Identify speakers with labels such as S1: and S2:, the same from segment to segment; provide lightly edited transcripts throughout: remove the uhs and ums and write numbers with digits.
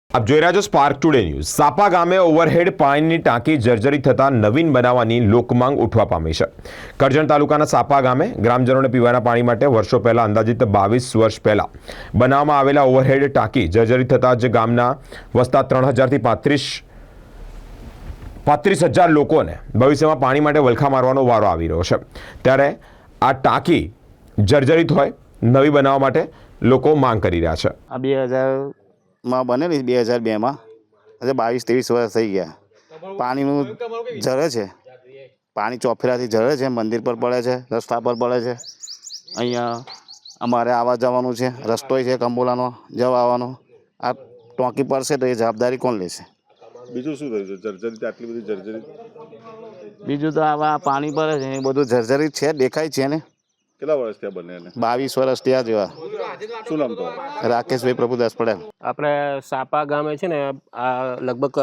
S1: આપ જોઈ રહ્યા છો સ્પાર્ક ટુડે ન્યૂઝ। સાપા ગામે ઓવરહેડ પાણીની ટાંકી જર્જરિત થતાં નવીન બનાવવાની લોકમાંગ ઉઠવા પામી છે। કરજણ તાલુકાના સાપા ગામે ગ્રામજનોને પીવાના પાણી માટે વર્ષો પહેલા અંદાજિત 22 વર્ષ પહેલા બનાવવામાં આવેલા ઓવરહેડ ટાંકી જર્જરિત થતાં જ ગામના વસતા 3000 થી 35,000 લોકોને ભવિષ્યમાં પાણી માટે વલખા મારવાનો વારો આવી રહ્યો છે। ત્યારે આ ટાંકી જર્જરિત હોય નવી બનાવવા માટે લોકો માંગ કરી રહ્યા છે।
S2: આ 2000 માં બનેલી 2002 માં આજે 22-23 વર્ષ થઈ ગયા। પાણીનું ઝરે છે, પાણી ચોફેરાથી ઝરે છે, મંદિર પર પડે છે, રસ્તા પર પડે છે। અહીંયા અમારે આવવા જવાનું છે, રસ્તોય છે કંબોલાનો જવા આવવાનો। આ ટોંકી પડશે તો એ જવાબદારી કોણ લેશે?
S3: બીજું શું થયું છે? જર્જરિત આટલી બધી જર્જરિત
S2: બીજું તો આવા પાણી પડે છે એ બધું જર્જરિત છે, દેખાય છે ને।
S3: કેટલા વર્ષ ત્યાં બને એને?
S2: 22 વર્ષ ત્યાં જેવા।
S3: શું નામ તો?
S2: રાકેશભાઈ પ્રભુદાસ પટેલ।
S4: આપણે સાપા ગામે છે ને આ લગભગ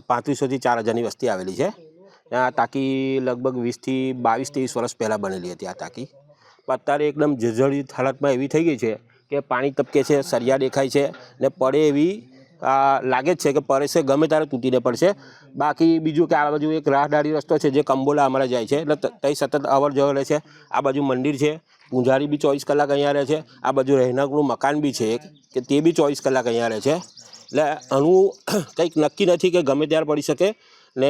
S4: 3500 થી 4000ની વસ્તી આવેલી છે। આ ટાંકી લગભગ 20 થી 22-23 વર્ષ પહેલાં બનેલી હતી। આ ટાંકી અત્યારે એકદમ જર્જરિત હાલતમાં એવી થઈ ગઈ છે કે પાણી ટપકે છે, સળિયા દેખાય છે ને પડે એવી લાગે જ છે કે પડશે ગમે ત્યારે તૂટીને પડશે। બાકી બીજું કે આ બાજુ એક રાહદારી રસ્તો છે જે કંબોલા અમારે જાય છે, એટલે ત્યાં સતત અવર જવર રહે છે। આ બાજુ મંદિર છે, પૂંજારી બી 24 કલાક અહીંયા રહે છે। આ બાજુ રહેણાંકનું મકાન બી છે એક કે તે બી 24 કલાક અહીંયા રહે છે। એટલે આનું કંઈક નક્કી નથી કે ગમે ત્યારે પડી શકે ને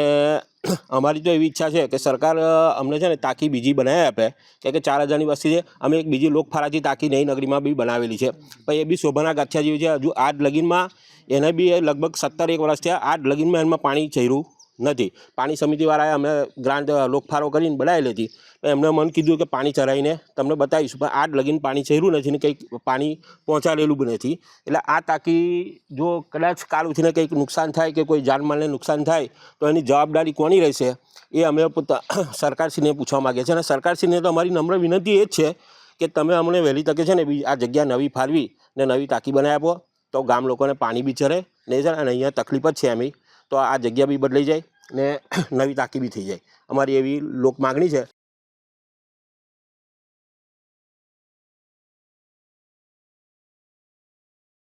S4: અમારી તો એવી ઈચ્છા છે કે સરકાર અમને છે ને ટાંકી બીજી બનાવી આપે કે 4000ની વસ્તી છે। અમે એક બીજી લોકફાળાથી ટાંકી નઈ નગરીમાં બી બનાવેલી છે, પણ એ બી શોભાના ગાંઠિયા જેવી છે। હજુ આજ લગીનમાં એને બી લગભગ 17 વર્ષ થયા, આજ લગીનમાં એમાં પાણી ચર્યું નથી। પાણી સમિતિવાળાએ અમે ગ્રાન્ટ લોકફાળો કરીને બનાવેલી હતી, એમને મને કીધું કે પાણી ચરાવીને તમને બતાવીશું, પણ આજ લગીને પાણી ચર્યું નથી ને કંઈક પાણી પહોંચાડેલું બી નથી। એટલે આ ટાંકી જો કદાચ કાલ ઉઠીને કંઈક નુકસાન થાય કે કોઈ જાનમાલને નુકસાન થાય તો એની જવાબદારી કોની રહેશે એ અમે સરકારશ્રીને પૂછવા માગીએ છીએ। અને સરકારશ્રીને તો અમારી નમ્ર વિનંતી એ જ છે કે તમે અમને વહેલી તકે છે ને આ જગ્યા નવી ફાળવી ને નવી ટાંકી બનાવી આપો તો ગામ લોકોને પાણી બી ચરે ને છે અને અહીંયા તકલીફ જ છે એમની, તો આ જગ્યા બી બદલાઈ જાય ને નવી ટાંકી બી થઈ જાય। અમારી એવી લોક માગણી છે।